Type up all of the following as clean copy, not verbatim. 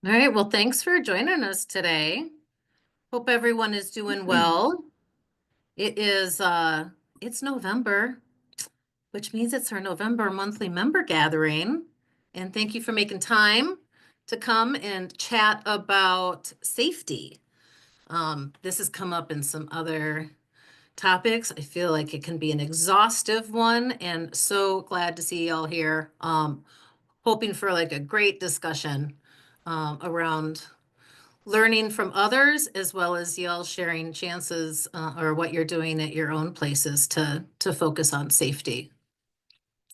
All right, well, thanks for joining us today. Hope everyone is doing well. It is it's November, which means it's our November monthly member gathering. And thank you for making time to come and chat about safety. This has come up in some other topics. I feel like it can be an exhaustive one, and so glad to see y'all here. Hoping for like a great discussion around learning from others as well as y'all sharing chances or what you're doing at your own places to focus on safety.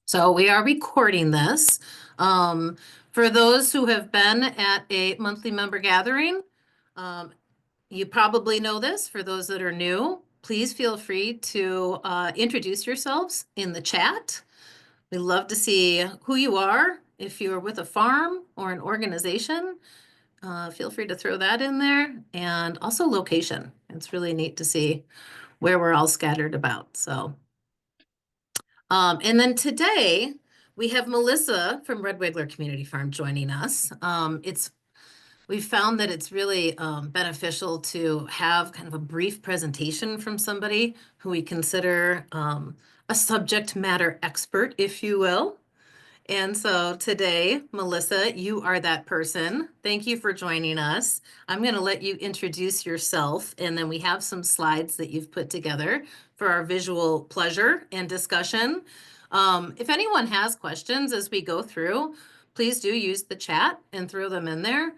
So we are recording this. Um, for those who have been at a monthly member gathering, um, you probably know this. For those that are new, please feel free to introduce yourselves in the chat. We love to see who you are. If you're with a farm or an organization, feel free to throw that in there, and also location. It's really neat to see where we're all scattered about. So, and then today we have Melissa from Red Wiggler Community Farm joining us. We've found that it's really beneficial to have kind of a brief presentation from somebody who we consider a subject matter expert, if you will. And so today, Melissa, you are that person. Thank you for joining us. I'm going to let you introduce yourself, and then we have some slides that you've put together for our visual pleasure and discussion. If anyone has questions as we go through, please do use the chat and throw them in there.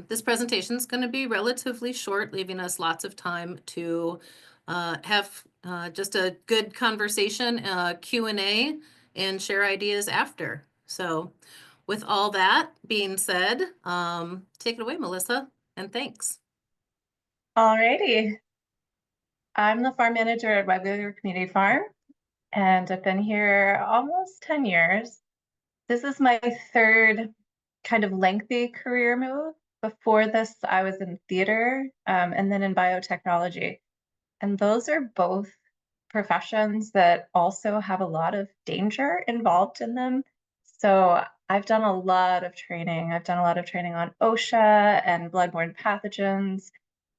This presentation is going to be relatively short, leaving us lots of time to have just a good conversation, Q&A, and share ideas after. So with all that being said, take it away, Melissa, and thanks. Alrighty. I'm the farm manager at Liability Community Farm, and I've been here almost 10 years. This is my third kind of lengthy career move. Before this, I was in theater and then in biotechnology. And those are both professions that also have a lot of danger involved in them. So I've done a lot of training. I've done a lot of training on OSHA and bloodborne pathogens,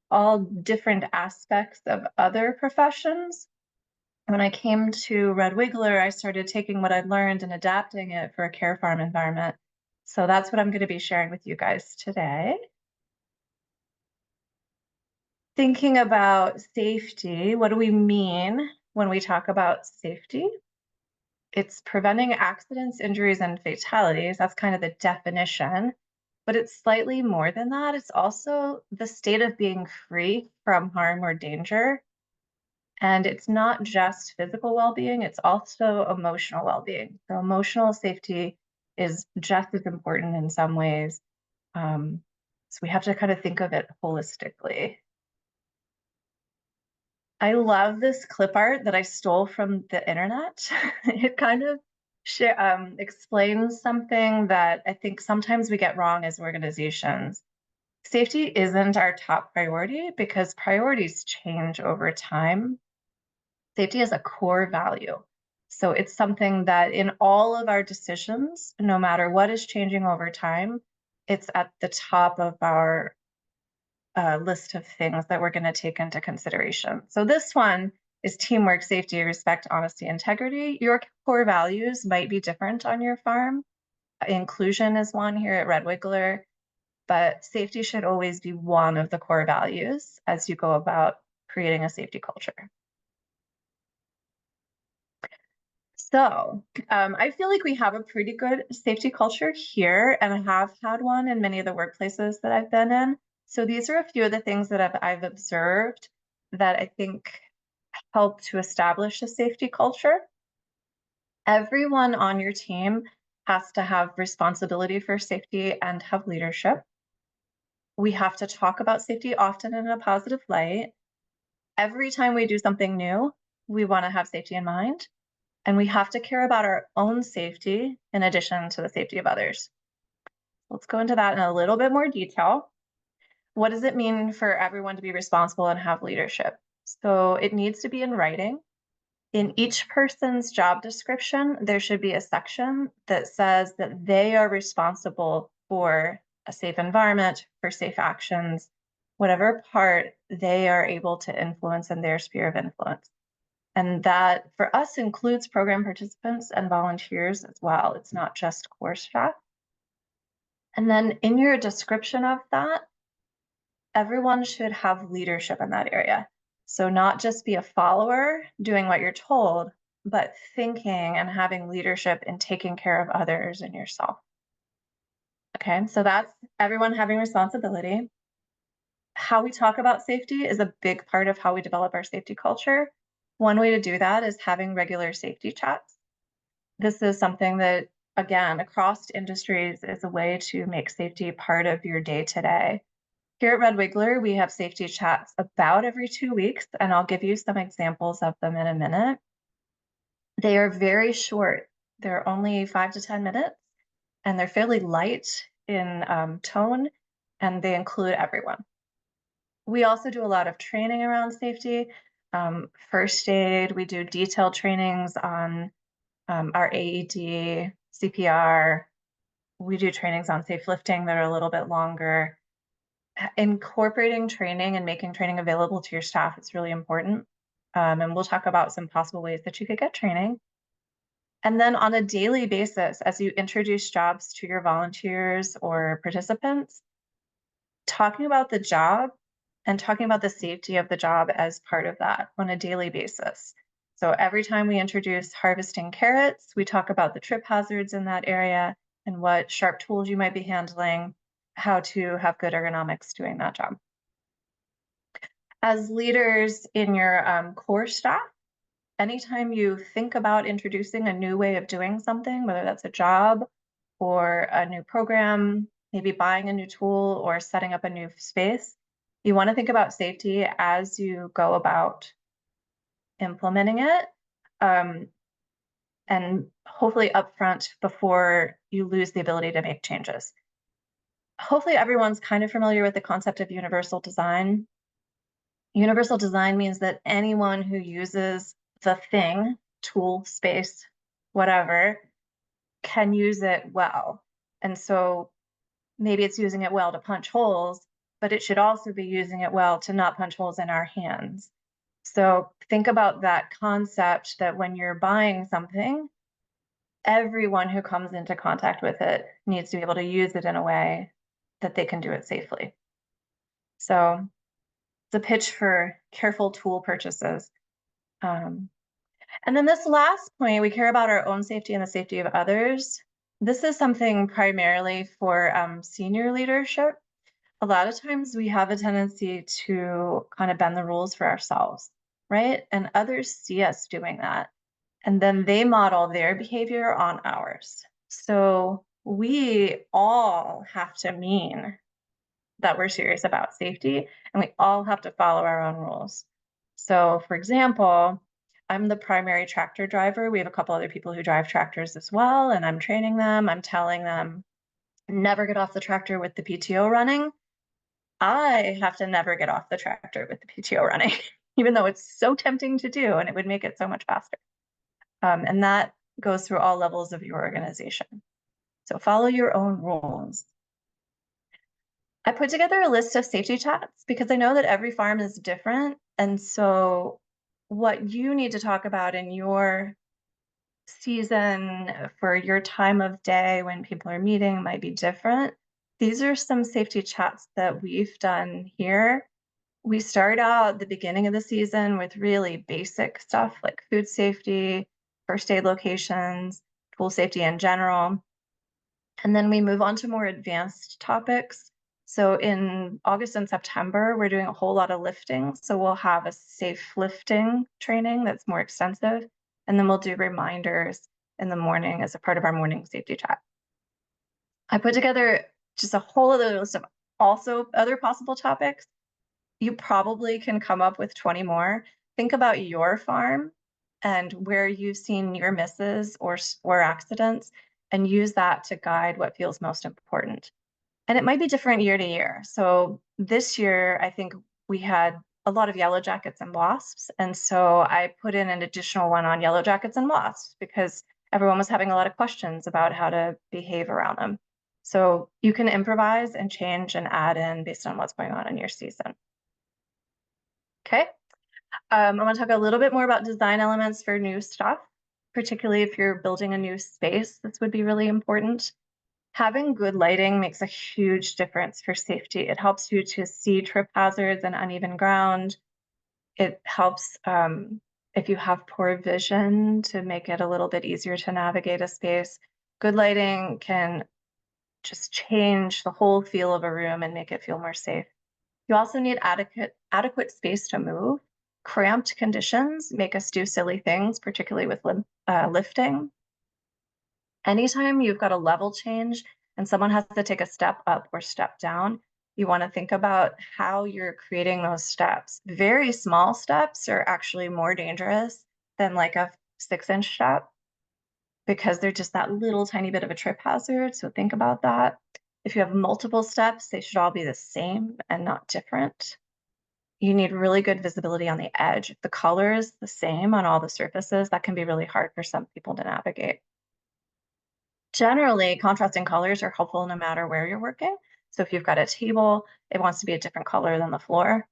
all different aspects of other professions. When I came to Red Wiggler, I started taking what I'd learned and adapting it for a care farm environment. So that's what I'm going to be sharing with you guys today. Thinking about safety, what do we mean when we talk about safety? It's preventing accidents, injuries, and fatalities. That's kind of the definition. But it's slightly more than that. It's also the state of being free from harm or danger. And it's not just physical well-being, it's also emotional well-being. So emotional safety is just as important in some ways. So we have to kind of think of it holistically. I love this clip art that I stole from the internet. It kind of explains something that I think sometimes we get wrong as organizations. Safety isn't our top priority because priorities change over time. Safety is a core value. So it's something that in all of our decisions, no matter what is changing over time, it's at the top of our list of things that we're going to take into consideration. So this one is teamwork, safety, respect, honesty, integrity. Your core values might be different on your farm. Inclusion is one here at Red Wiggler, but safety should always be one of the core values as you go about creating a safety culture. So I feel like we have a pretty good safety culture here, and I have had one in many of the workplaces that I've been in. So these are a few of the things that I've observed that I think help to establish a safety culture. Everyone on your team has to have responsibility for safety and have leadership. We have to talk about safety often in a positive light. Every time we do something new, we want to have safety in mind. And we have to care about our own safety in addition to the safety of others. Let's go into that in a little bit more detail. What does it mean for everyone to be responsible and have leadership? So it needs to be in writing. In each person's job description, there should be a section that says that they are responsible for a safe environment, for safe actions, whatever part they are able to influence in their sphere of influence. And that for us includes program participants and volunteers as well. It's not just core staff. And then in your description of that, everyone should have leadership in that area. So not just be a follower doing what you're told, but thinking and having leadership in taking care of others and yourself. Okay, so that's everyone having responsibility. How we talk about safety is a big part of how we develop our safety culture. One way to do that is having regular safety chats. This is something that, again, across industries is a way to make safety part of your day to day. Here at Red Wiggler, we have safety chats about every 2 weeks, and I'll give you some examples of them in a minute. They are very short. They're only 5 to 10 minutes, and they're fairly light in tone, and they include everyone. We also do a lot of training around safety, first aid. We do detailed trainings on our AED, CPR. We do trainings on safe lifting that are a little bit longer. Incorporating training and making training available to your staff is really important. And we'll talk about some possible ways that you could get training. And then on a daily basis, as you introduce jobs to your volunteers or participants, talking about the job and talking about the safety of the job as part of that on a daily basis. So every time we introduce harvesting carrots, we talk about the trip hazards in that area and what sharp tools you might be handling, how to have good ergonomics doing that job. As leaders in your core staff, anytime you think about introducing a new way of doing something, whether that's a job or a new program, maybe buying a new tool or setting up a new space, you want to think about safety as you go about implementing it, and hopefully upfront before you lose the ability to make changes. Hopefully everyone's kind of familiar with the concept of universal design. Universal design means that anyone who uses the thing, tool, space, whatever, can use it well. And so maybe it's using it well to punch holes, but it should also be using it well to not punch holes in our hands. So think about that concept that when you're buying something, everyone who comes into contact with it needs to be able to use it in a way that they can do it safely. So it's a pitch for careful tool purchases. And then this last point, we care about our own safety and the safety of others. This is something primarily for senior leadership. A lot of times we have a tendency to kind of bend the rules for ourselves, right? And others see us doing that. And then they model their behavior on ours. So we all have to mean that we're serious about safety, and we all have to follow our own rules. So for example, I'm the primary tractor driver. We have a couple other people who drive tractors as well, and I'm training them. I'm telling them, never get off the tractor with the PTO running. I have to never get off the tractor with the PTO running, even though it's so tempting to do and it would make it so much faster. And that goes through all levels of your organization. So follow your own rules. I put together a list of safety chats because I know that every farm is different. And so what you need to talk about in your season for your time of day when people are meeting might be different. These are some safety chats that we've done here. We start out the beginning of the season with really basic stuff like food safety, first aid locations, tool safety in general. And then we move on to more advanced topics. So in August and September, we're doing a whole lot of lifting. So we'll have a safe lifting training that's more extensive. And then we'll do reminders in the morning as a part of our morning safety chat. I put together just a whole other list of also other possible topics. You probably can come up with 20 more. Think about your farm and where you've seen near misses or accidents, and use that to guide what feels most important. And it might be different year to year. So this year, I think we had a lot of yellow jackets and wasps. And so I put in an additional one on yellow jackets and wasps because everyone was having a lot of questions about how to behave around them. So you can improvise and change and add in based on what's going on in your season. Okay. I want to talk a little bit more about design elements for new stuff, particularly if you're building a new space. This would be really important. Having good lighting makes a huge difference for safety. It helps you to see trip hazards and uneven ground. It helps if you have poor vision to make it a little bit easier to navigate a space. Good lighting can just change the whole feel of a room and make it feel more safe. You also need adequate space to move. Cramped conditions make us do silly things, particularly with lifting. Anytime you've got a level change and someone has to take a step up or step down, you want to think about how you're creating those steps. Very small steps are actually more dangerous than like a 6-inch step because they're just that little tiny bit of a trip hazard. So think about that. If you have multiple steps, they should all be the same and not different. You need really good visibility on the edge. If the color is the same on all the surfaces, that can be really hard for some people to navigate. Generally, contrasting colors are helpful no matter where you're working. So if you've got a table, it wants to be a different color than the floor.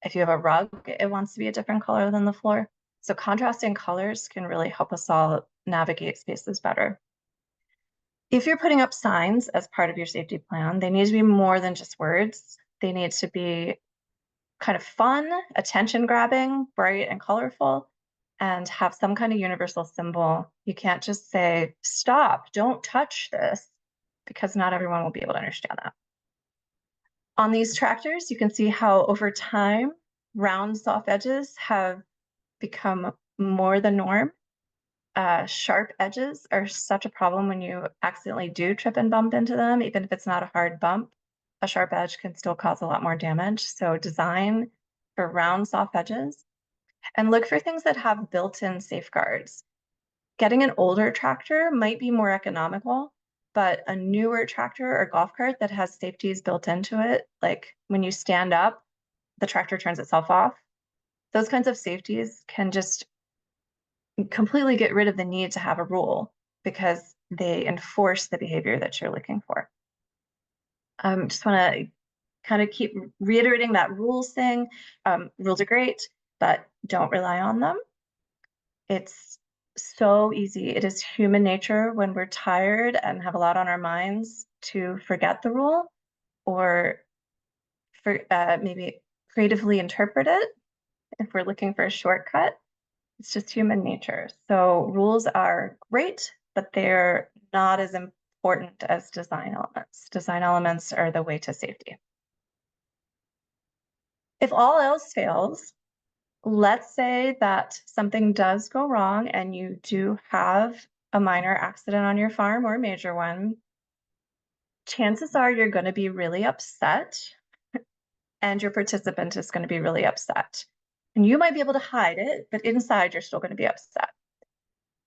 If you have a rug, it wants to be a different color than the floor. So contrasting colors can really help us all navigate spaces better. If you're putting up signs as part of your safety plan, they need to be more than just words. They need to be kind of fun, attention grabbing, bright and colorful, and have some kind of universal symbol. You can't just say, stop, don't touch this, because not everyone will be able to understand that. On these tractors, you can see how over time, round soft edges have become more the norm. Sharp edges are such a problem when you accidentally do trip and bump into them, even if it's not a hard bump. A sharp edge can still cause a lot more damage. So design for round soft edges and look for things that have built-in safeguards. Getting an older tractor might be more economical, but a newer tractor or golf cart that has safeties built into it, like when you stand up, the tractor turns itself off. Those kinds of safeties can just completely get rid of the need to have a rule because they enforce the behavior that you're looking for. Just want to kind of keep reiterating that rules thing. Rules are great, but don't rely on them. It's so easy. It is human nature when we're tired and have a lot on our minds to forget the rule or for maybe creatively interpret it if we're looking for a shortcut. It's just human nature. So rules are great, but they're not as important as design elements. Design elements are the way to safety. If all else fails, let's say that something does go wrong and you do have a minor accident on your farm or a major one. Chances are you're going to be really upset and your participant is going to be really upset. And you might be able to hide it, but inside you're still going to be upset.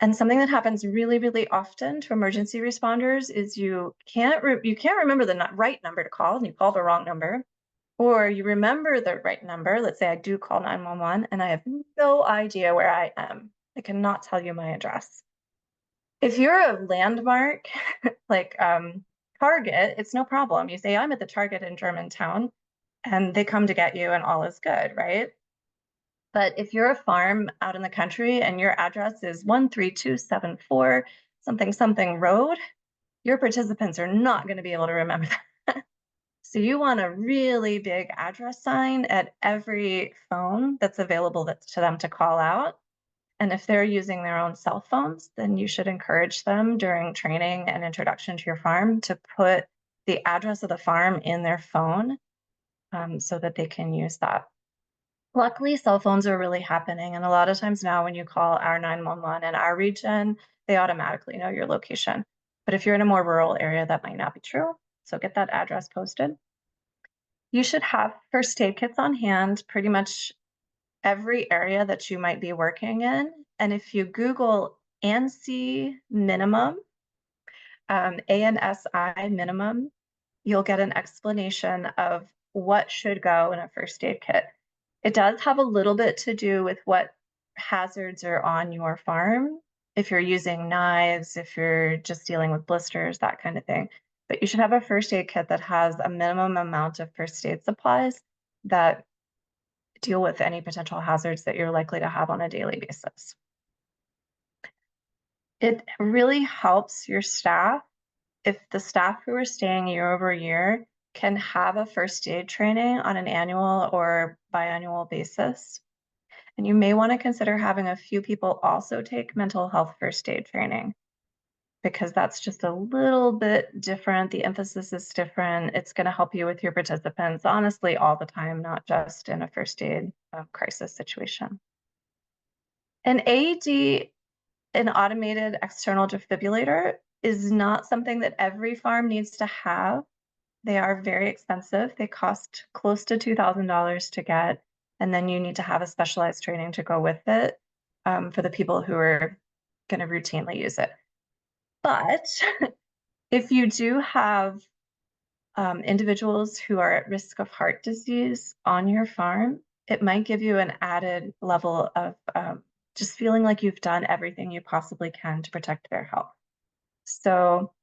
And something that happens really, really often to emergency responders is you can't remember the right number to call and you call the wrong number. Or you remember the right number. Let's say I do call 911 and I have no idea where I am. I cannot tell you my address. If you're a landmark like Target, it's no problem. You say, I'm at the Target in Germantown, and they come to get you and all is good, right? But if you're a farm out in the country and your address is 13274 something something road, your participants are not going to be able to remember that. So you want a really big address sign at every phone that's available to them to call out. And if they're using their own cell phones, then you should encourage them during training and introduction to your farm to put the address of the farm in their phone so that they can use that. Luckily, cell phones are really happening. And a lot of times now when you call our 911 in our region, they automatically know your location. But if you're in a more rural area, that might not be true. So get that address posted. You should have first aid kits on hand pretty much every area that you might be working in. And if you Google ANSI minimum, ANSI minimum, you'll get an explanation of what should go in a first aid kit. It does have a little bit to do with what hazards are on your farm. If you're using knives, if you're just dealing with blisters, that kind of thing. but you should have a first aid kit that has a minimum amount of first aid supplies that deal with any potential hazards that you're likely to have on a daily basis. It really helps your staff if the staff who are staying year over year can have a first aid training on an annual or biannual basis. And you may want to consider having a few people also take mental health first aid training, because that's just a little bit different. The emphasis is different. It's going to help you with your participants, honestly, all the time, not just in a first aid crisis situation. An AED, an automated external defibrillator, is not something that every farm needs to have. They are very expensive. They cost close to $2,000 to get, and then you need to have a specialized training to go with it for the people who are going to routinely use it. But if you do have individuals who are at risk of heart disease on your farm, it might give you an added level of just feeling like you've done everything you possibly can to protect their health. So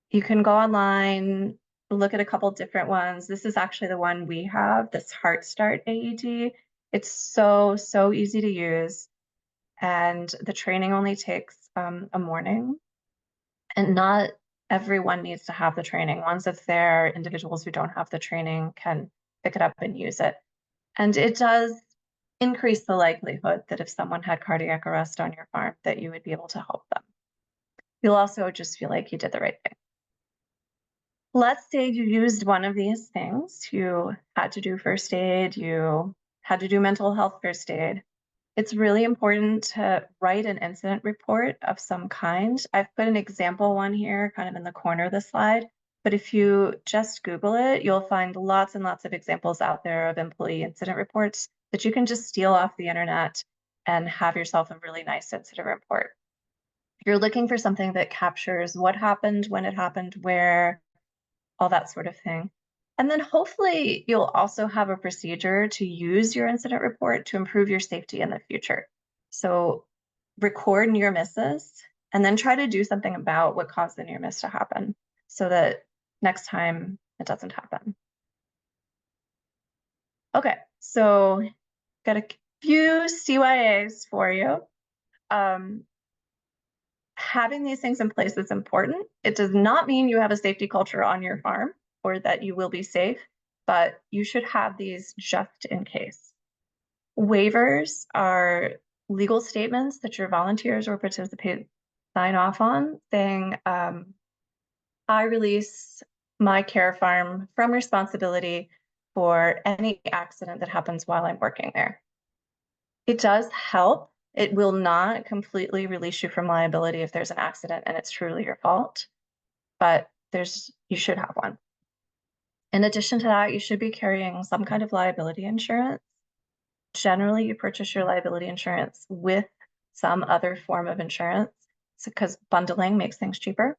you can go online, look at a couple different ones. This is actually the one we have, this Heart Start AED. It's so easy to use, and the training only takes a morning. And not everyone needs to have the training. Ones if they're individuals who don't have the training can pick it up and use it. And it does increase the likelihood that if someone had cardiac arrest on your farm, that you would be able to help them. You'll also just feel like you did the right thing. Let's say you used one of these things. You had to do first aid, you had to do mental health first aid. It's really important to write an incident report of some kind. I've put an example one here kind of in the corner of the slide, but if you just Google it, you'll find lots and lots of examples out there of employee incident reports that you can just steal off the internet and have yourself a really nice incident report. You're looking for something that captures what happened, when it happened, where, all that sort of thing. And then hopefully you'll also have a procedure to use your incident report to improve your safety in the future. So record near misses and then try to do something about what caused the near miss to happen so that next time it doesn't happen. Okay, so got a few CYAs for you. Having these things in place is important. It does not mean you have a safety culture on your farm or that you will be safe, but you should have these just in case. Waivers are legal statements that your volunteers or participants sign off on saying, I release my care farm from responsibility for any accident that happens while I'm working there. It does help. It will not completely release you from liability if there's an accident and it's truly your fault, but you should have one. In addition to that, you should be carrying some kind of liability insurance. Generally, you purchase your liability insurance with some other form of insurance because bundling makes things cheaper.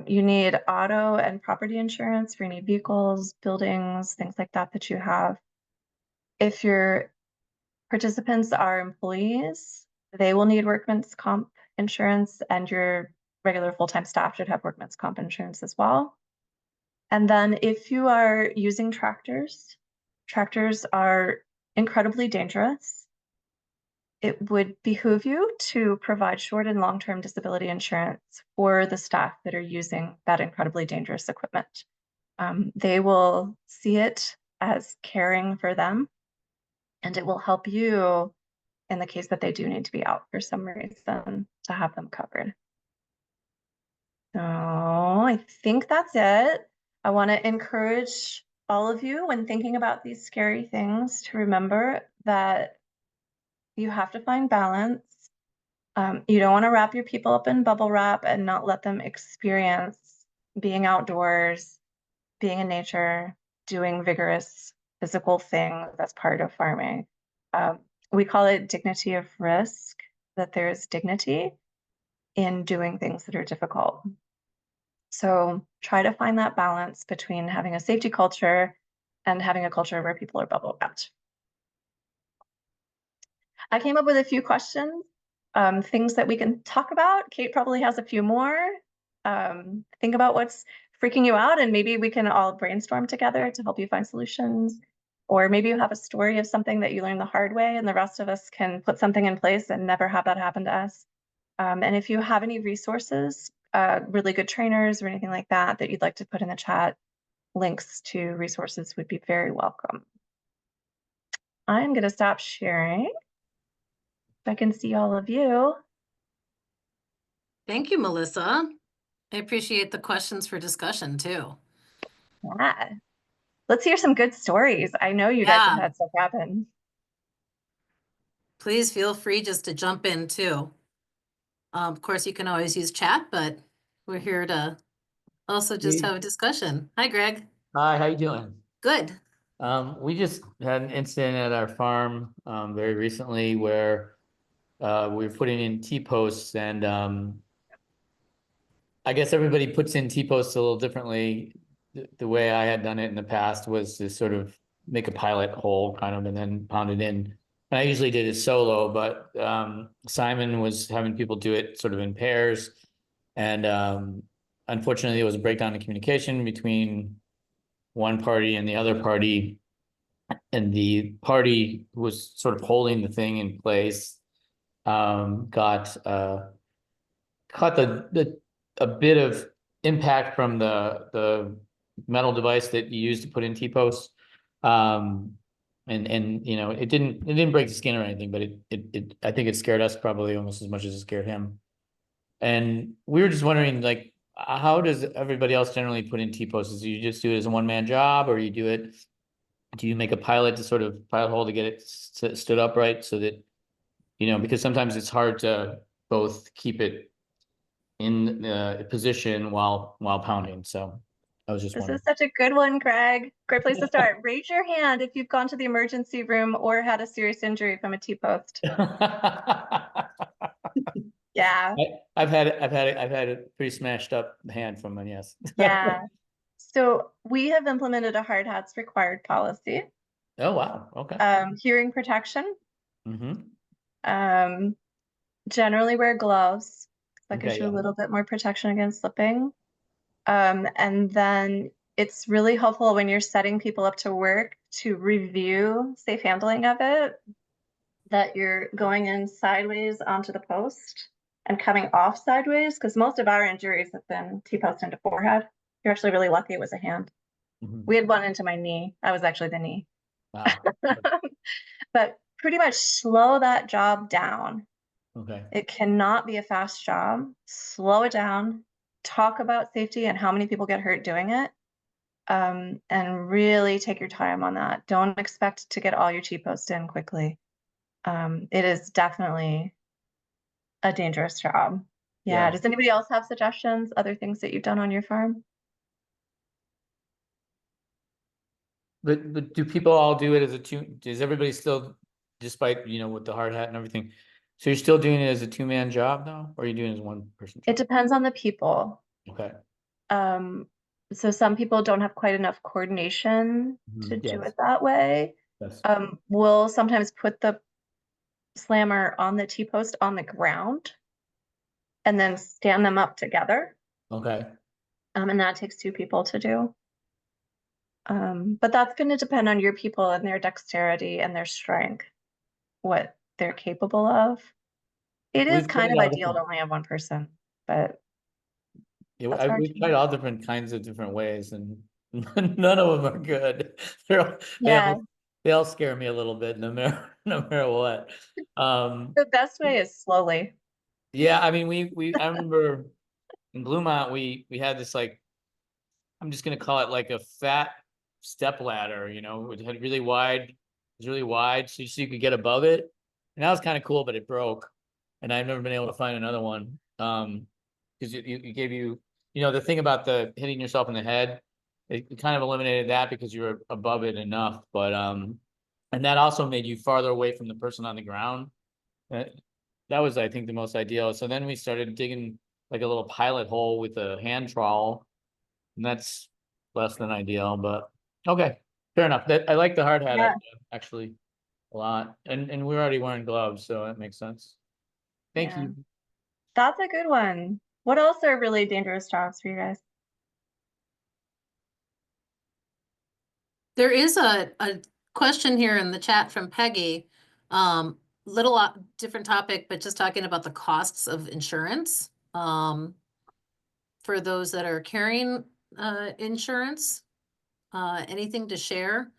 You need auto and property insurance for any vehicles, buildings, things like that that you have. If your participants are employees, they will need workman's comp insurance, and your regular full-time staff should have workman's comp insurance as well. And then if you are using tractors, tractors are incredibly dangerous. It would behoove you to provide short and long-term disability insurance for the staff that are using that incredibly dangerous equipment. They will see it as caring for them, and it will help you in the case that they do need to be out for some reason to have them covered. So I think that's it. I want to encourage all of you when thinking about these scary things to remember that you have to find balance. You don't want to wrap your people up in bubble wrap and not let them experience being outdoors, being in nature, doing vigorous physical things as part of farming. We call it dignity of risk, that there's dignity in doing things that are difficult. So try to find that balance between having a safety culture and having a culture where people are bubble wrapped. I came up with a few questions, things that we can talk about. Kate probably has a few more. Think about what's freaking you out, and maybe we can all brainstorm together to help you find solutions. Or maybe you have a story of something that you learned the hard way, and the rest of us can put something in place and never have that happen to us. And if you have any resources, really good trainers or anything like that that you'd like to put in the chat, links to resources would be very welcome. I'm going to stop sharing. If I can see all of you. Thank you, Melissa. I appreciate the questions for discussion too. Yeah. Let's hear some good stories. I know you guys have Yeah, had stuff happen. please feel free just to jump in too. Of course, you can always use chat, but we're here to also just Hey. have a discussion. Hi, Greg. Hi, how you doing? Good. We just had an incident at our farm very recently where we were putting in T-posts and I guess everybody puts in T-posts a little differently. The way I had done it in the past was to sort of make a pilot hole kind of and then pound it in. And I usually did it solo, but Simon was having people do it sort of in pairs. And unfortunately, there was a breakdown in communication between one party and the other party, and the party who was sort of holding the thing in place got caught the a bit of impact from the metal device that you use to put in T-posts. And you know, it didn't break the skin or anything, but it I think it scared us probably almost as much as it scared him. And we were just wondering, like, how does everybody else generally put in T-posts? Do you just do it as a one-man job, or do you make a pilot to sort of pilot hole to get it stood upright so that, you know, because sometimes it's hard to both keep it in position while pounding. So I was just This wondering. is such a good one, Greg. Great place to start. Raise your hand if you've gone to the emergency room or had a serious injury from a T-post. Yeah, I've had a pretty smashed up hand from one, yes. yeah. So we have implemented a hard hats required policy. Oh, wow. Okay. Hearing protection, Mm-hmm. um, generally wear gloves. That gives Okay, you a yeah. little bit more protection against slipping. And then it's really helpful when you're setting people up to work to review safe handling of it, that you're going in sideways onto the post and coming off sideways, because most of our injuries have been T-post into forehead. You're actually really lucky it was a hand. Mhm. We had one into my knee. I was actually the knee. Wow. But pretty much slow that job down. Okay. It cannot be a fast job. Slow it down. Talk about safety and how many people get hurt doing it. And really take your time on that. Don't expect to get all your T-posts in quickly. It is definitely a dangerous job. Yeah. Yeah. Does anybody else have suggestions, other things that you've done on your farm? But do people all do it as a two? Does everybody still, despite, you know, with the hard hat and everything? So you're still doing it as a two-man job now, or are you doing it as a one-person It job? depends on the people. Okay. Um, so some people don't have quite enough coordination to do Yes. it that way. Yes. We'll sometimes put the slammer on the T-post on the ground and then stand them up together. Okay. And that takes two people to do. But that's going to depend on your people and their dexterity and their strength, what they're capable of. It is We've kind tried of all ideal to different. only have one person, but Yeah, that's hard we've to tried do. all different kinds of different ways, and none of them are good. They Yeah, they all scare me a little bit, no matter no matter what. the best way is slowly. Yeah, I mean, I remember in Bluemont we had this, like, I'm just gonna call it like a fat step ladder, you know, it had it was really wide, so you could get above it. And that was kind of cool, but it broke. And I've never been able to find another one. Because it gave you, you know, the thing about the hitting yourself in the head, it kind of eliminated that because you were above it enough. But and that also made you farther away from the person on the ground. Uh, That was, I think, the most ideal. So then we started digging like a little pilot hole with a hand trowel, and that's less than ideal, but okay, fair enough. That I like the hard hat Yeah, actually a lot, and we're already wearing gloves, so that makes sense. Thank yeah. you. That's a good one. What else are really dangerous jobs for you guys? There is a question here in the chat from Peggy. Little different topic, but just talking about the costs of insurance. For those that are carrying insurance, anything to share?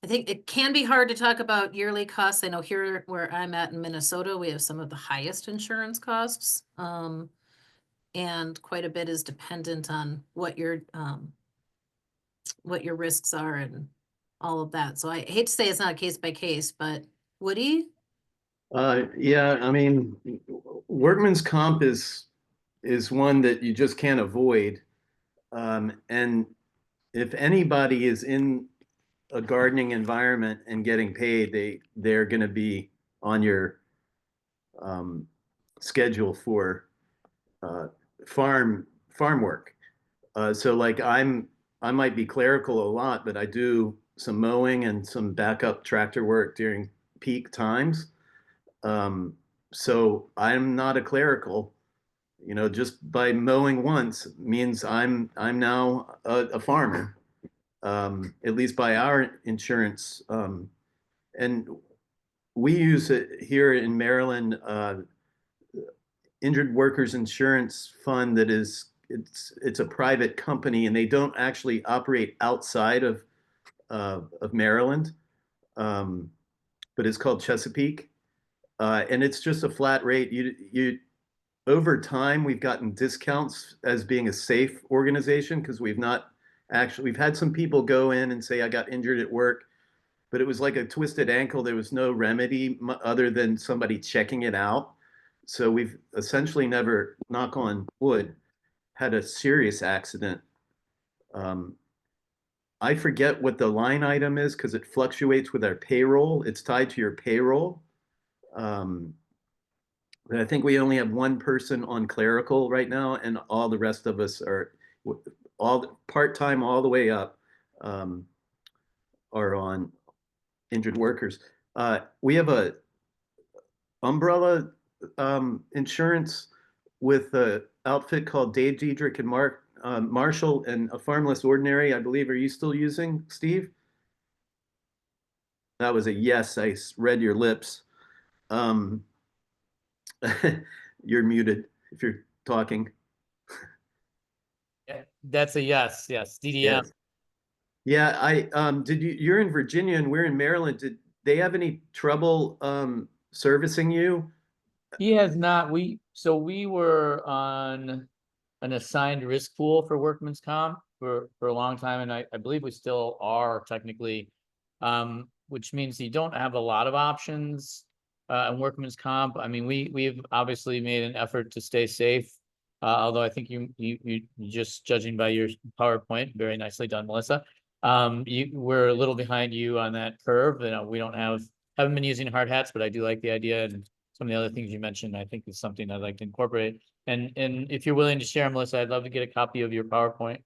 I think it can be hard to talk about yearly costs. I know here where I'm at in Minnesota, we have some of the highest insurance costs. And quite a bit is dependent on what your risks are and all of that. So I hate to say it's not a case by case, but Woody? Yeah, I mean, workman's comp is one that you just can't avoid. And if anybody is in a gardening environment and getting paid, they're going to be on your um, schedule for uh, farm work. So like I might be clerical a lot, but I do some mowing and some backup tractor work during peak times. Um, so I'm not a clerical. You know, just by mowing once means I'm now a farmer, at least by our insurance. And we use it here in Maryland, Injured Workers Insurance Fund that is it's a private company and they don't actually operate outside of Maryland, um, but it's called Chesapeake, and it's just a flat rate. You over time we've gotten discounts as being a safe organization because we've had some people go in and say I got injured at work, but it was like a twisted ankle. There was no remedy other than somebody checking it out. So we've essentially never, knock on wood, had a serious accident. Um, I forget what the line item is because it fluctuates with our payroll. It's tied to your payroll. Um, but I think we only have one person on clerical right now, and all the rest of us are all part-time all the way up, um, are on injured workers. We have a umbrella insurance with a outfit called Dave Diedrich and Marshall and a Farmless Ordinary, I believe. Are you still using, Steve? That was a yes. I read your lips. Um, you're muted if you're talking. Yeah, that's a yes, yes, DDM. Yes. Yeah, you're in Virginia and we're in Maryland. Did they have any trouble servicing you? He has not, so we were on an assigned risk pool for workman's comp for a long time, and I believe we still are technically, which means you don't have a lot of options in workman's comp. I mean, we've obviously made an effort to stay safe, although I think you just judging by your PowerPoint, very nicely done, Melissa. We're a little behind you on that curve. You know, we haven't been using hard hats, but I do like the idea, and some of the other things you mentioned, I think is something I'd like to incorporate. And if you're willing to share, Melissa, I'd love to get a copy of your PowerPoint.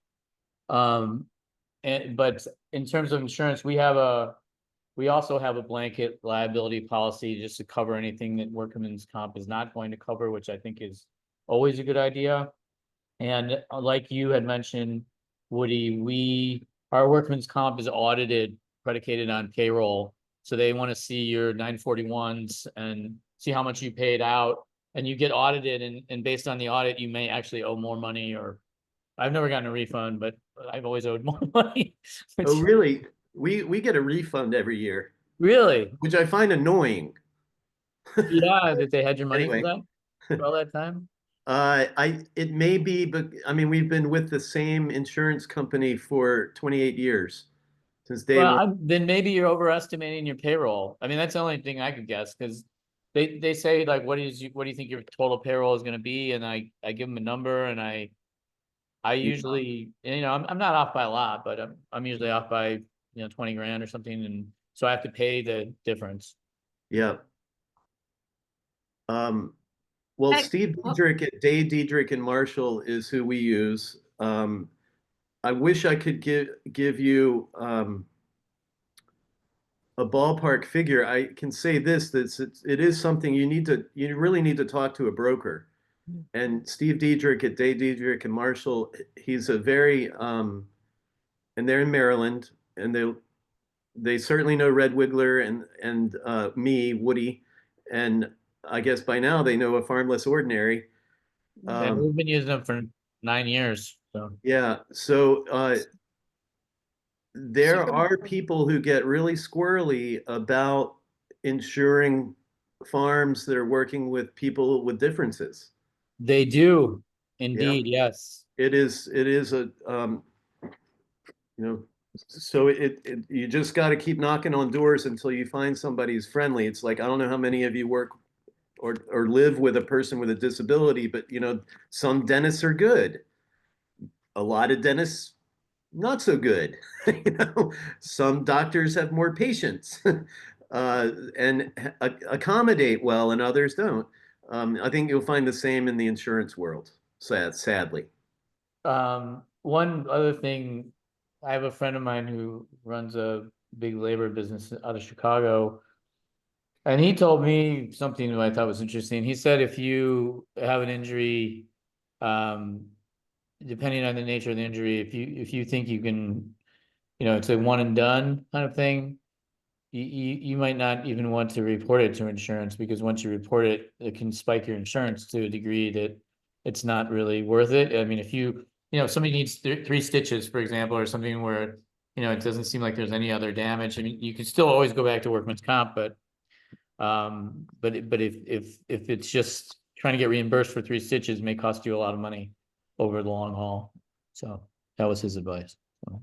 But in terms of insurance, we also have a blanket liability policy just to cover anything that workman's comp is not going to cover, which I think is always a good idea. And like you had mentioned, Woody, our workman's comp is audited, predicated on payroll. So they want to see your 941s and see how much you paid out, and you get audited, and based on the audit, you may actually owe more money, or I've never gotten a refund, but I've always owed more money. Oh, really? We get a refund every year, Really? which I find annoying. Yeah, that they had your money Anyway. for all that time? It may be, but I mean, we've been with the same insurance company for 28 years since day one. Well, then maybe you're overestimating your payroll. I mean, that's the only thing I could guess, because they say like, what do you think your total payroll is going to be? And I give them a number, and I usually, you know, I'm not off by a lot, but I'm usually off by, 20 grand or something. And so I have to pay the difference. Yeah. Well, Hey, Steve oh, Diedrich at Day Diedrich and Marshall is who we use. I wish I could give you a ballpark figure. I can say this, that it is something you really need to talk to a broker. And Steve Diedrich at Day Diedrich and Marshall, he's a very, and they're in Maryland, and they certainly know Red Wiggler and me, Woody, and I guess by now they know a Farmless Ordinary. And we've been using them for 9 years, so. Yeah, so there Super. are people who get really squirrely about insuring farms that are working with people with differences. They do, indeed, yes. It is a, you know, so you just got to keep knocking on doors until you find somebody who's friendly. It's like, I don't know how many of you work or live with a person with a disability, but some dentists are good. A lot of dentists not so good. Some doctors have more patience and accommodate well, and others don't. I think you'll find the same in the insurance world. Sadly. One other thing, I have a friend of mine who runs a big labor business out of Chicago. And he told me something that I thought was interesting. He said if you have an injury, depending on the nature of the injury, if you think you can, it's a one and done kind of thing, you might not even want to report it to insurance, because once you report it, it can spike your insurance to a degree that it's not really worth it. I mean, if somebody needs 3 stitches, for example, or something where, it doesn't seem like there's any other damage. I mean, you can still always go back to workman's comp, but if it's just trying to get reimbursed for 3 stitches, may cost you a lot of money over the long haul. So that was his advice. So,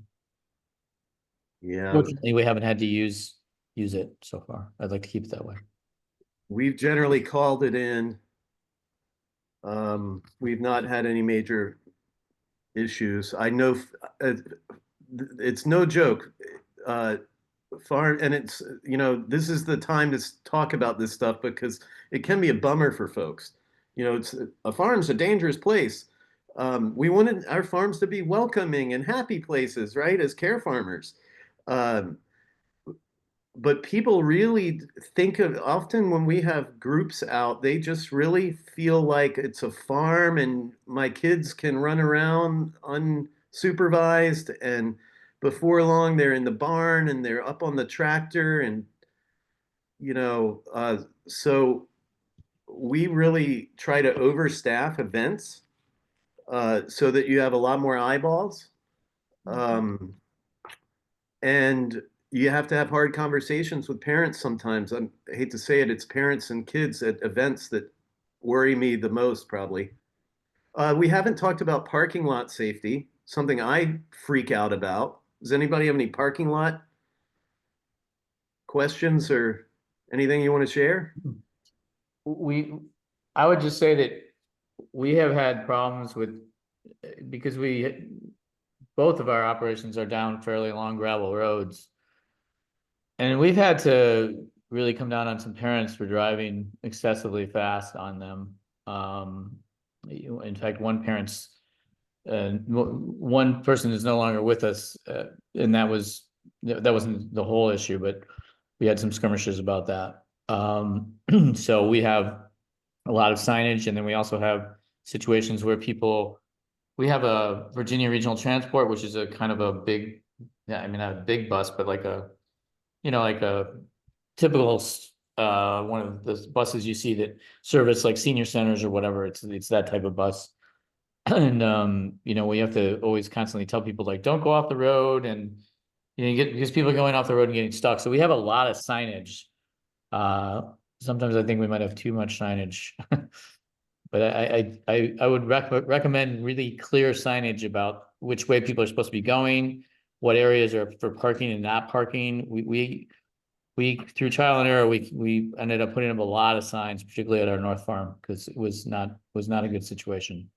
Yeah, fortunately, we haven't had to use it so far. I'd like to keep it that way. we've generally called it in. We've not had any major issues. I know it's no joke. Farm, and it's, this is the time to talk about this stuff because it can be a bummer for folks. It's a farm's a dangerous place. We wanted our farms to be welcoming and happy places, right? As care farmers. But people really think of, often when we have groups out, they just really feel like it's a farm and my kids can run around unsupervised, and before long they're in the barn and they're up on the tractor, and so we really try to overstaff events so that you have a lot more eyeballs. And you have to have hard conversations with parents sometimes. I hate to say it, it's parents and kids at events that worry me the most, probably. We haven't talked about parking lot safety, something I freak out about. Does anybody have any parking lot questions or anything you want to share? I would just say that we have had problems because both of our operations are down fairly long gravel roads. And we've had to really come down on some parents for driving excessively fast on them. In fact, one person is no longer with us, and that wasn't the whole issue, but we had some skirmishes about that. So we have a lot of signage, and then we also have situations where we have a Virginia Regional Transport, which is a kind of a big, not a big bus, but like a typical one of the buses you see that service like senior centers or whatever. It's that type of bus. And we have to always constantly tell people, like, don't go off the road, and because people are going off the road and getting stuck. So we have a lot of signage. Sometimes I think we might have too much signage. But I would recommend really clear signage about which way people are supposed to be going, what areas are for parking and not parking. We through trial and error, we ended up putting up a lot of signs, particularly at our North Farm, because it was not a good situation.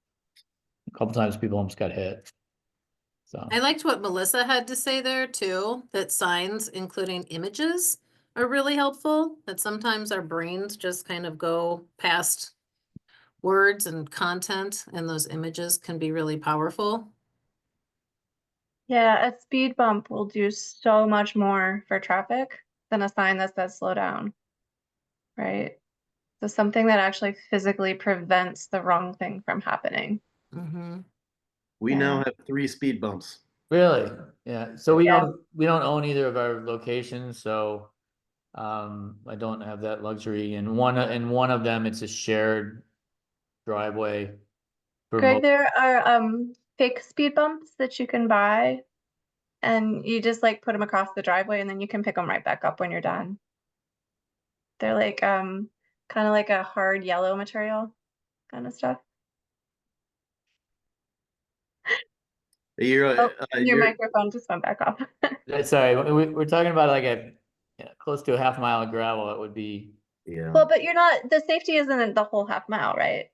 A couple times people almost got hit. So I liked what Melissa had to say there too, that signs, including images, are really helpful, that sometimes our brains just kind of go past words and content, and those images can be really powerful. Yeah, a speed bump will do so much more for traffic than a sign that says slow down, right? So something that actually physically prevents the wrong thing from happening. Mhm. We Yeah. now have 3 speed bumps. Really? Yeah. So Yeah. we don't own either of our locations, so I don't have that luxury. And one of them, it's a shared driveway for Greg, there are fake speed bumps that you can buy, and you just like put them across the driveway and then you can pick them right back up when you're done. They're like kind of like a hard yellow material kind of stuff. You're, Oh, and your you're, microphone just went back off. Sorry, we're talking about like close to a half mile of gravel. It would be. yeah. Well, but you're not, the safety isn't the whole half mile, right?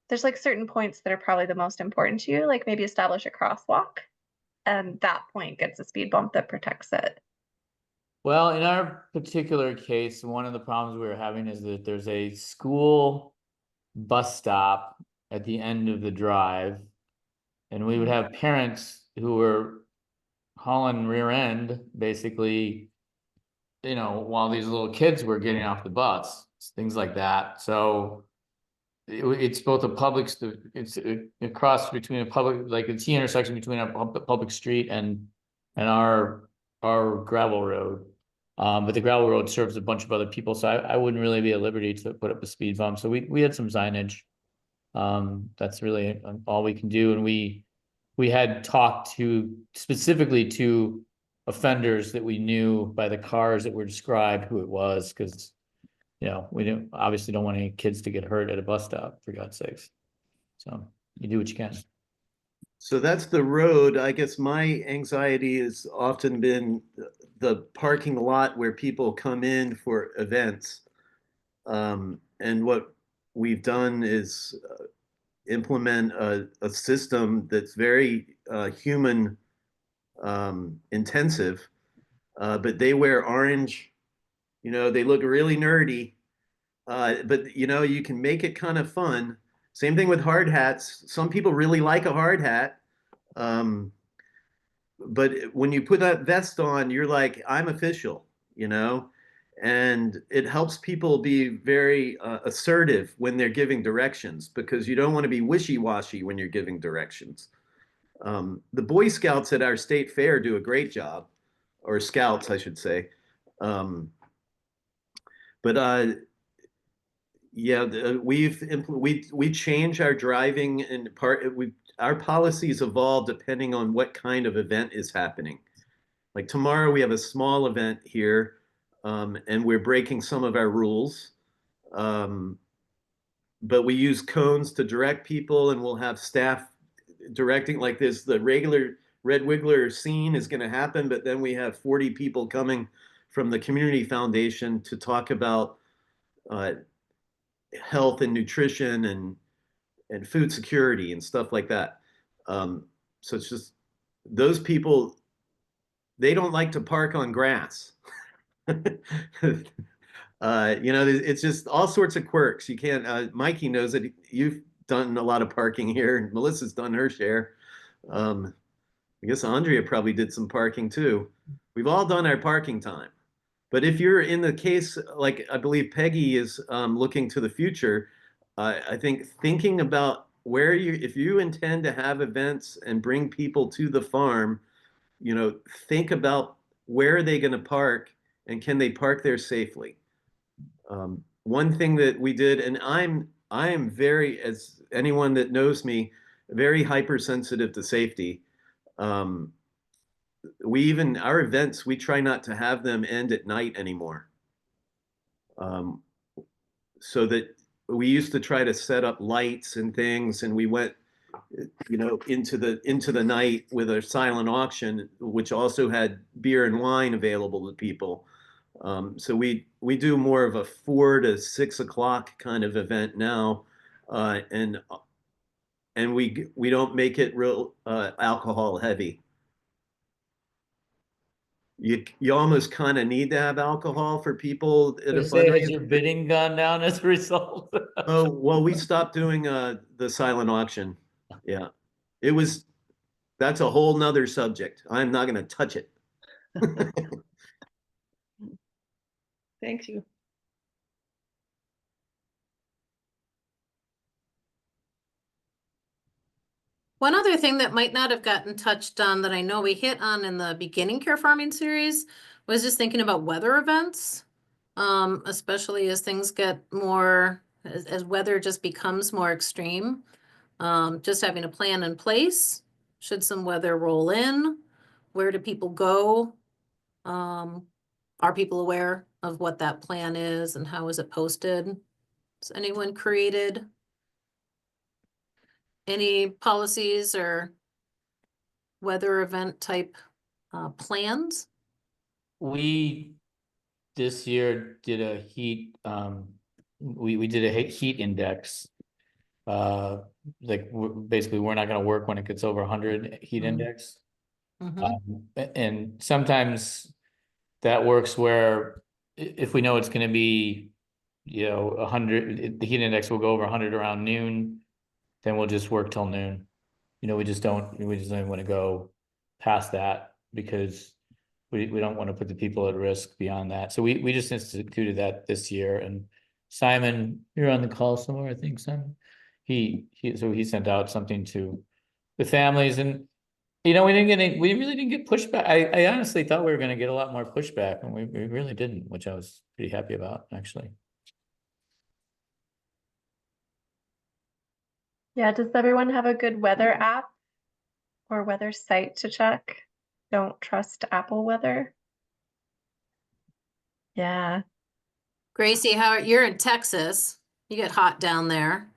There's like certain points that are probably the most important to you, like maybe establish a crosswalk, and that point gets a speed bump that protects it. Well, in our particular case, one of the problems we were having is that there's a school bus stop at the end of the drive. And we would have parents who were hauling rear end, basically, while these little kids were getting off the bus, things like that. So it's both a public, it's a cross between a public, like a T intersection between a public street and our gravel road. But the gravel road serves a bunch of other people, so I wouldn't really be at liberty to put up a speed bump. So we had some signage. That's really all we can do. And we had talked to specifically to offenders that we knew by the cars that were described who it was, because we obviously don't want any kids to get hurt at a bus stop, for God's sakes. So you do what you can. So that's the road. I guess my anxiety has often been the parking lot where people come in for events. And what we've done is implement a system that's very human intensive, but they wear orange, they look really nerdy, but you can make it kind of fun. Same thing with hard hats. Some people really like a hard hat. But when you put that vest on, you're like, I'm official, you know? And it helps people be very assertive when they're giving directions because you don't want to be wishy-washy when you're giving directions. The Boy Scouts at our state fair do a great job, or Scouts, I should say. But yeah, we change our driving and our policies evolve depending on what kind of event is happening. Like tomorrow, we have a small event here, and we're breaking some of our rules. But we use cones to direct people, and we'll have staff directing. Like this, the regular Red Wiggler scene is going to happen, but then we have 40 people coming from the community foundation to talk about health and nutrition and food security and stuff like that. So it's just those people, they don't like to park on grass. It's just all sorts of quirks. You can't. Mikey knows that you've done a lot of parking here, and Melissa's done her share. I guess Andrea probably did some parking too. We've all done our parking time. But if you're in the case, like I believe Peggy is looking to the future, I think thinking about if you intend to have events and bring people to the farm, think about where are they going to park and can they park there safely. One thing that we did, and I am very, as anyone that knows me, very hypersensitive to safety. Um, our events, we try not to have them end at night anymore. So that we used to try to set up lights and things, and we went, into the night with a silent auction, which also had beer and wine available to people. So we do more of a 4 to 6 o'clock kind of event now, and we don't make it real alcohol heavy. You almost kind of need to have alcohol for people at a Has fundraiser. your bidding gone down as a result? Oh, well, we stopped doing the silent auction. Yeah. That's a whole nother subject. I'm not going to touch it. Thank you. One other thing that might not have gotten touched on that I know we hit on in the beginning care farming series was just thinking about weather events. Especially as things get more, as weather just becomes more extreme. Just having a plan in place, should some weather roll in, where do people go? Are people aware of what that plan is and how is it posted? Has anyone created any policies or weather event type plans? We this year did a heat, we did a heat index. Like basically we're not gonna work when it gets over 100 heat index. And sometimes that works where if we know it's gonna be, 100, the heat index will go over 100 around noon, then we'll just work till noon. We just don't want to go past that because we don't want to put the people at risk beyond that. So we just instituted that this year. And Simon, you're on the call somewhere, I think, Simon. So he sent out something to the families, and we really didn't get pushback. I honestly thought we were going to get a lot more pushback, and we really didn't, which I was pretty happy about, actually. Yeah, does everyone have a good weather app or weather site to check? Don't trust Apple weather. Yeah. Gracie, you're in Texas. You get hot down there.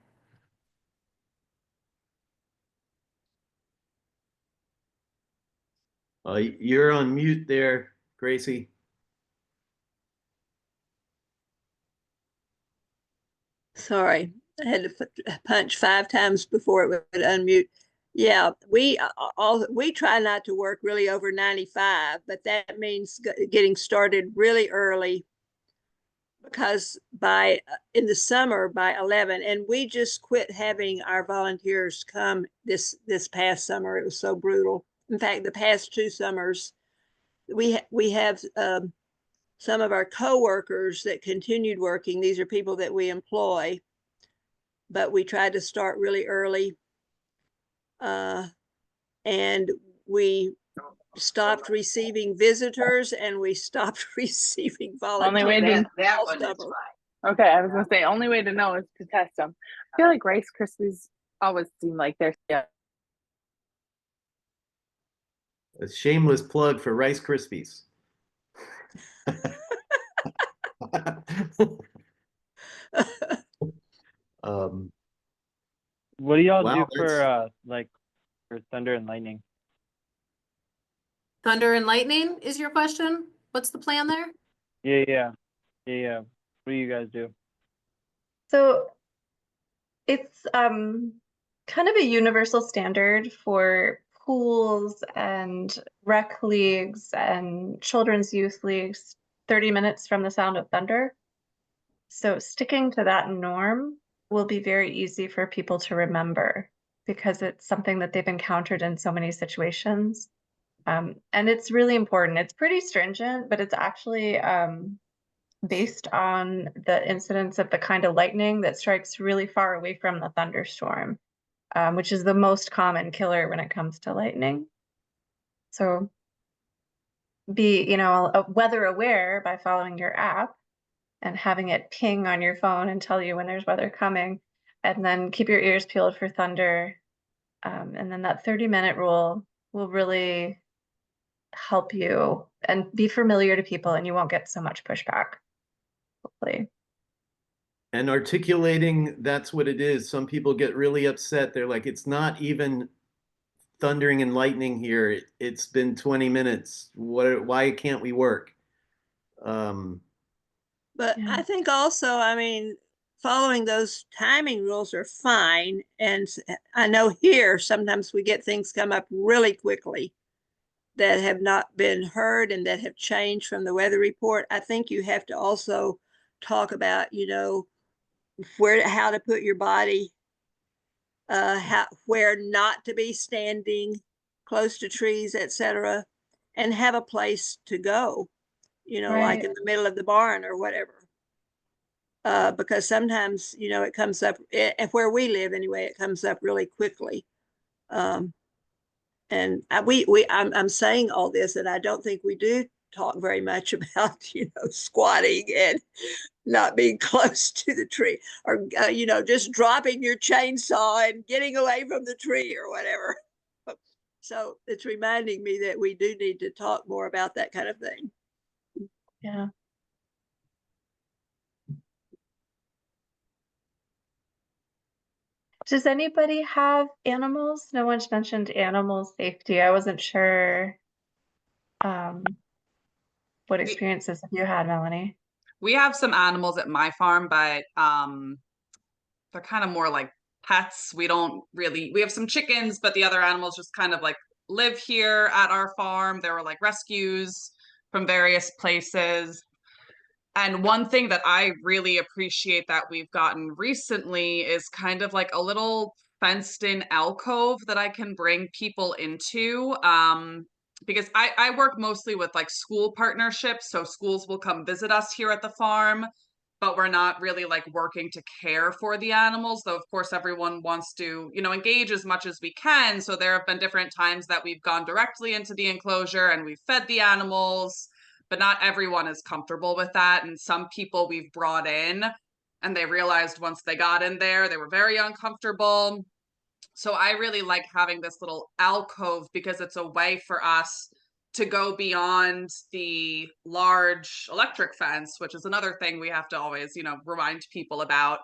You're on mute there, Gracie. Sorry, I had to punch 5 times before it would unmute. Yeah, we try not to work really over 95, but that means getting started really early because in the summer by 11, and we just quit having our volunteers come this past summer. It was so brutal. In fact, the past 2 summers, we have some of our coworkers that continued working. These are people that we employ, but we tried to start really early. And we stopped receiving visitors and we stopped receiving volunteers. Only way to that one is right. Okay, I was gonna say only way to know is to test them. I feel like Rice Krispies always seem like they're A shameless plug for Rice Krispies. What do y'all Wow, do for for thunder and lightning? Thunder and lightning is your question? What's the plan there? Yeah. What do you guys do? So it's kind of a universal standard for pools and rec leagues and children's youth leagues, 30 minutes from the sound of thunder. So sticking to that norm will be very easy for people to remember because it's something that they've encountered in so many situations. And it's really important. It's pretty stringent, but it's actually based on the incidence of the kind of lightning that strikes really far away from the thunderstorm, which is the most common killer when it comes to lightning. So be, weather aware by following your app and having it ping on your phone and tell you when there's weather coming, and then keep your ears peeled for thunder. And then that 30-minute rule will really help you and be familiar to people, and you won't get so much pushback, hopefully. And articulating that's what it is. Some people get really upset. They're like, it's not even thundering and lightning here. It's been 20 minutes. Why can't we work? But yeah. I think also, following those timing rules are fine. And I know here, sometimes we get things come up really quickly that have not been heard and that have changed from the weather report. I think you have to also talk about, how to put your body, where not to be standing close to trees, etc., and have a place to go, right, like in the middle of the barn or whatever. Because sometimes, it comes up, where we live anyway, it comes up really quickly. And I'm saying all this, and I don't think we do talk very much about, squatting and not being close to the tree, or, just dropping your chainsaw and getting away from the tree or whatever. So it's reminding me that we do need to talk more about that kind of thing. Yeah. Does anybody have animals? No one's mentioned animal safety. I wasn't sure what experiences have you had, Melanie? We have some animals at my farm, but they're kind of more like pets. We have some chickens, but the other animals just kind of like live here at our farm. There were like rescues from various places. And one thing that I really appreciate that we've gotten recently is kind of like a little fenced in alcove that I can bring people into. Because I work mostly with like school partnerships. So schools will come visit us here at the farm, but we're not really like working to care for the animals, though of course everyone wants to, engage as much as we can. So there have been different times that we've gone directly into the enclosure and we've fed the animals, but not everyone is comfortable with that. And some people we've brought in and they realized once they got in there, they were very uncomfortable. So I really like having this little alcove because it's a way for us to go beyond the large electric fence, which is another thing we have to always, remind people about.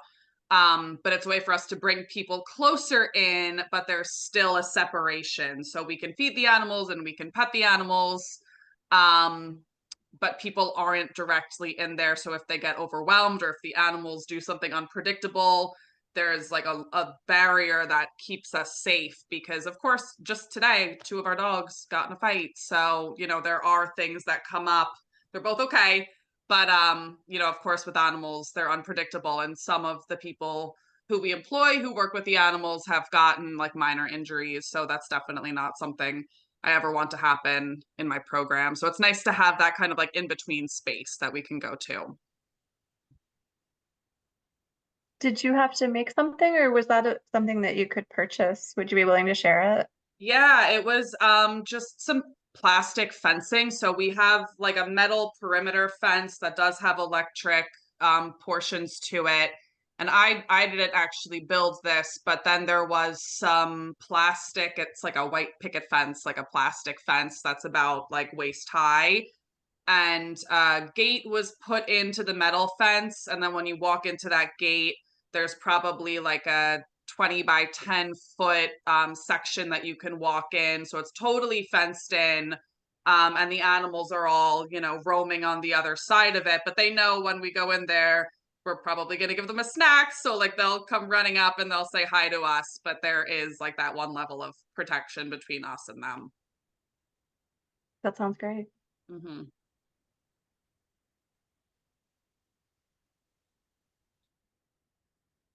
But it's a way for us to bring people closer in, but there's still a separation. So we can feed the animals and we can pet the animals. But people aren't directly in there. So if they get overwhelmed or if the animals do something unpredictable, there's like a barrier that keeps us safe, because of course just today 2 of our dogs got in a fight. So there are things that come up. They're both okay, but of course with animals they're unpredictable, and some of the people who we employ who work with the animals have gotten like minor injuries. So that's definitely not something I ever want to happen in my program. So it's nice to have that kind of like in between space that we can go to. Did you have to make something, or was that something that you could purchase? Would you be willing to share it? Yeah, it was just some plastic fencing. So we have like a metal perimeter fence that does have electric portions to it. And I didn't actually build this, but then there was some plastic, it's like a white picket fence, like a plastic fence that's about like waist high. And gate was put into the metal fence. And then when you walk into that gate, there's probably like a 20 by 10 foot section that you can walk in. So it's totally fenced in. And the animals are all, roaming on the other side of it. But they know when we go in there, we're probably going to give them a snack. So like they'll come running up and they'll say hi to us. But there is like that one level of protection between us and them. That sounds great. Mm-hmm.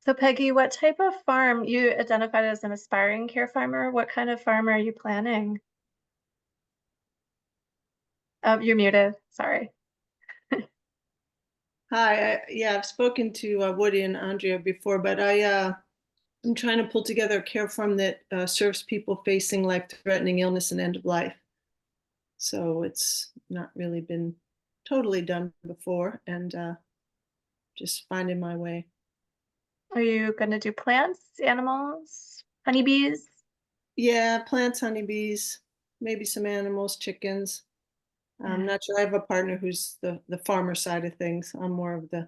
So Peggy, what type of farm, you identified as an aspiring care farmer? What kind of farm are you planning? Oh, you're muted, sorry. Hi, yeah, I've spoken to Woody and Andrea before, but I'm trying to pull together a care farm that serves people facing life-threatening illness and end of life. So it's not really been totally done before, and just finding my way. Are you going to do plants, animals, honeybees? Yeah, plants, honeybees, maybe some animals, chickens. I'm not sure. I have a partner who's the farmer side of things. I'm more of the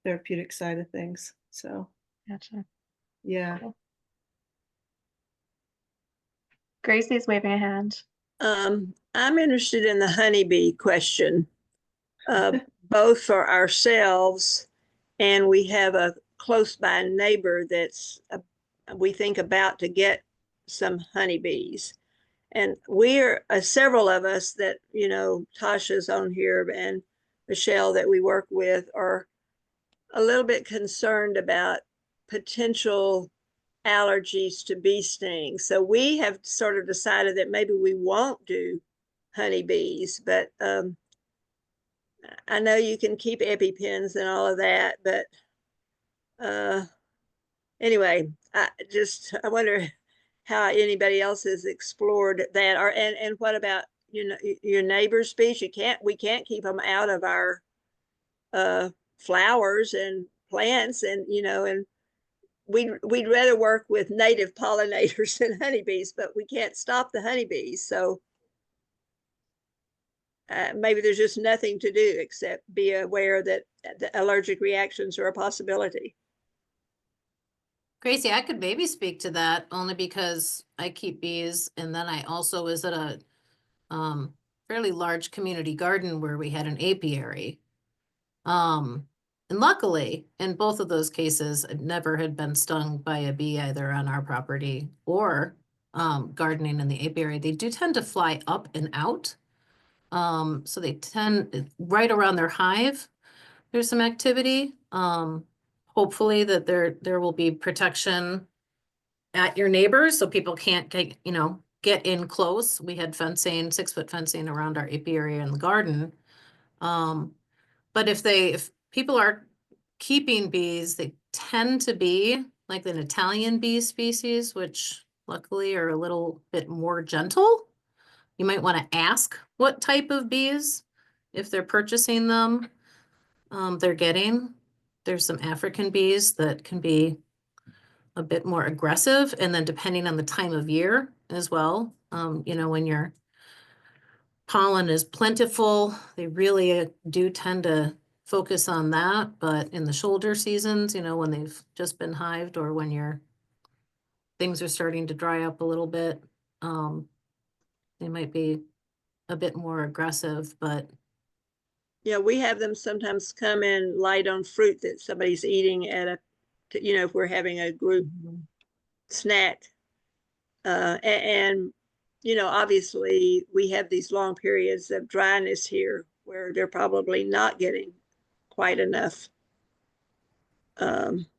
therapeutic side of things. So, Gotcha. yeah. Cool. Gracie's waving a hand. I'm interested in the honeybee question, both for ourselves, and we have a close by neighbor that's we think about to get some honeybees. And we're several of us that, Tasha's on here and Michelle that we work with are a little bit concerned about potential allergies to bee stings. So we have sort of decided that maybe we won't do honeybees, but I know you can keep EpiPens and all of that, but anyway, I wonder how anybody else has explored that, or and what about your neighbor's bees? We can't keep them out of our flowers and plants, and and we'd rather work with native pollinators than honeybees, but we can't stop the honeybees. So maybe there's just nothing to do except be aware that the allergic reactions are a possibility. Gracie, I could maybe speak to that only because I keep bees, and then I also was at a fairly large community garden where we had an apiary. And luckily, in both of those cases, I never had been stung by a bee either on our property or gardening in the apiary. They do tend to fly up and out. So they tend right around their hive. There's some activity. Hopefully that there will be protection at your neighbors so people can't get in close. We had fencing, 6-foot fencing around our apiary and the garden. But if people are keeping bees, they tend to be like an Italian bee species, which luckily are a little bit more gentle. You might want to ask what type of bees, if they're purchasing them, they're getting. There's some African bees that can be a bit more aggressive, and then depending on the time of year as well, when your pollen is plentiful, they really do tend to focus on that. But in the shoulder seasons, when they've just been hived or when things are starting to dry up a little bit, they might be a bit more aggressive. But yeah, we have them sometimes come and light on fruit that somebody's eating at if we're having a group snack. And obviously we have these long periods of dryness here where they're probably not getting quite enough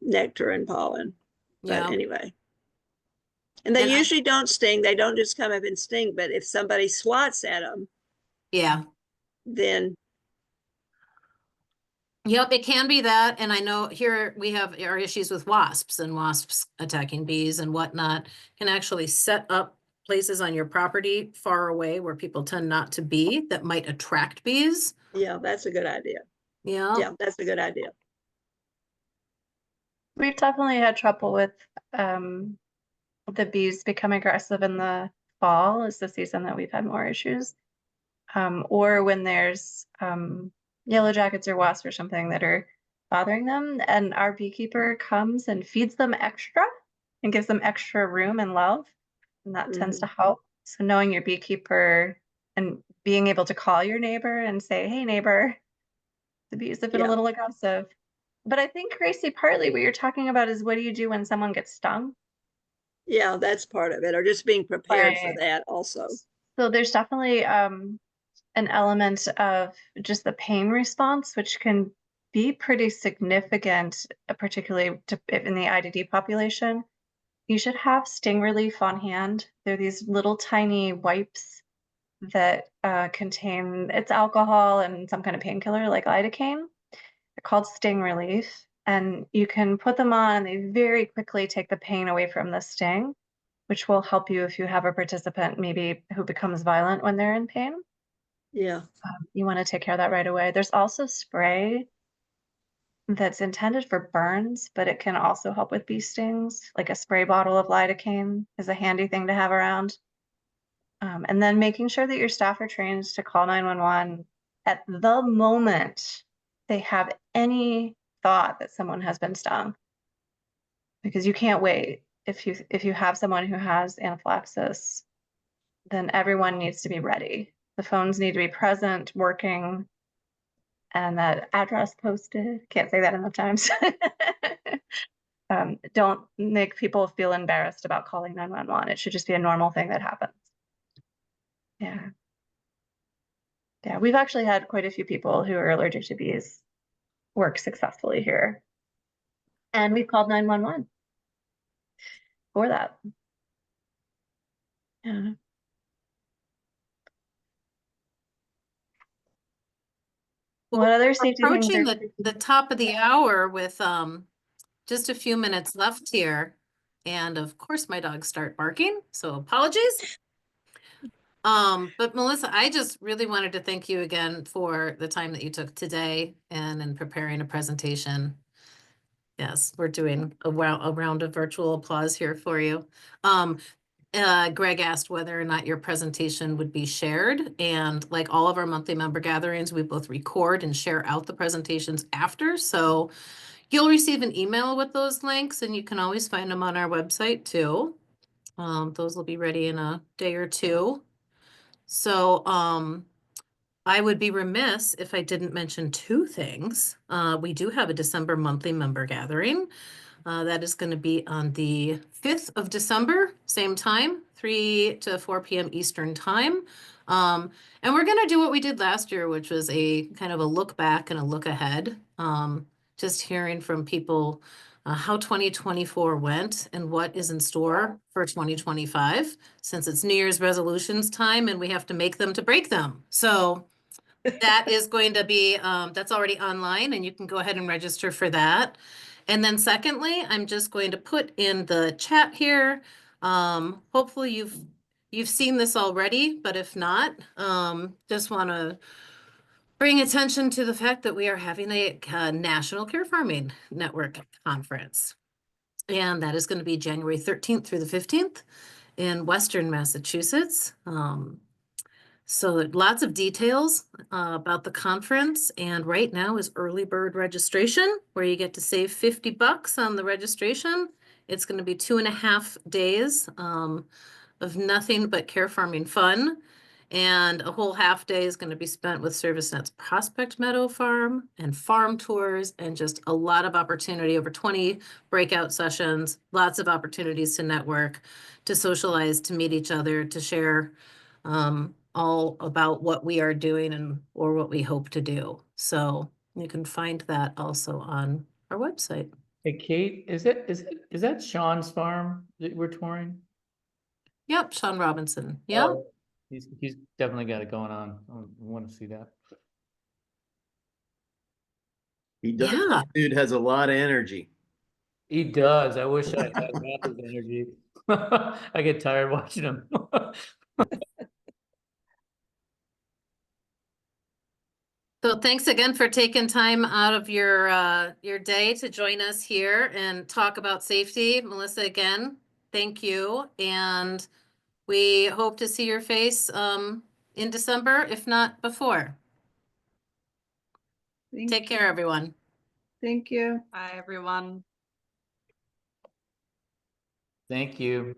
nectar and pollen. yeah, But anyway. And they usually don't sting. They don't just come up and sting, but if somebody swats at them, yeah. then Yep, it can be that. And I know here we have our issues with wasps, and wasps attacking bees and whatnot can actually set up places on your property far away where people tend not to be that might attract bees. yeah, that's a good idea. Yeah. Yeah, that's a good idea. We've definitely had trouble with the bees become aggressive in the fall is the season that we've had more issues. Or when there's yellow jackets or wasps or something that are bothering them, and our beekeeper comes and feeds them extra and gives them extra room and love, and that tends to help. So knowing your beekeeper and being able to call your neighbor and say, hey neighbor, the bees have been a little aggressive. But I think, Gracie, partly what you're talking about is what do you do when someone gets stung? Yeah, that's part of it, or just being prepared for that also. So there's definitely an element of just the pain response, which can be pretty significant, particularly in the IDD population. You should have sting relief on hand. They're these little tiny wipes that contain it's alcohol and some kind of painkiller like lidocaine. They're called sting relief, and you can put them on and they very quickly take the pain away from the sting, which will help you if you have a participant maybe who becomes violent when they're in pain. Yeah. You want to take care of that right away. There's also spray that's intended for burns, but it can also help with bee stings. Like a spray bottle of lidocaine is a handy thing to have around. And then making sure that your staff are trained to call 911 at the moment they have any thought that someone has been stung. Because you can't wait. If you have someone who has anaphylaxis, then everyone needs to be ready. The phones need to be present, working, and that address posted. Can't say that enough times. Don't make people feel embarrassed about calling 911. It should just be a normal thing that happens. Yeah. Yeah, we've actually had quite a few people who are allergic to bees work successfully here. And we've called 911 for that. Yeah. What other safety things Approaching the top of the hour with just a few minutes left here. And of course, my dogs start barking, so apologies. But Melissa, I just really wanted to thank you again for the time that you took today and in preparing a presentation. Yes, we're doing a round of virtual applause here for you. Greg asked whether or not your presentation would be shared, and like all of our monthly member gatherings, we both record and share out the presentations after. So you'll receive an email with those links, and you can always find them on our website too. Those will be ready in a day or two. So I would be remiss if I didn't mention two things. We do have a December monthly member gathering. That is going to be on the 5th of December, same time, 3 to 4 p.m. Eastern time. And we're going to do what we did last year, which was a kind of a look back and a look ahead. Just hearing from people how 2024 went and what is in store for 2025, since it's New Year's resolutions time and we have to make them to break them. So that is going to be, that's already online and you can go ahead and register for that. And then secondly, I'm just going to put in the chat here. Hopefully you've seen this already, but if not, just want to bring attention to the fact that we are having a National Care Farming Network conference. And that is going to be January 13th through the 15th in Western Massachusetts. So lots of details about the conference, and right now is early bird registration where you get to save $50 on the registration. It's going to be 2.5 days of nothing but care farming fun, and a whole half day is going to be spent with ServiceNet's Prospect Meadow Farm and farm tours, and just a lot of opportunity, over 20 breakout sessions, lots of opportunities to network, to socialize, to meet each other, to share all about what we are doing and or what we hope to do. So you can find that also on our website. Hey, Kate, is that Sean's farm that we're touring? Yep, Sean Robinson. Yeah. Oh, he's definitely got it going on. I want to see that. He does. Yeah. Dude has a lot of energy. He does. I wish I had half his energy. I get tired watching him. So thanks again for taking time out of your day to join us here and talk about safety. Melissa, again, thank you. And we hope to see your face in December, if not before. Take care, everyone. Thank you. Bye, everyone. Thank you.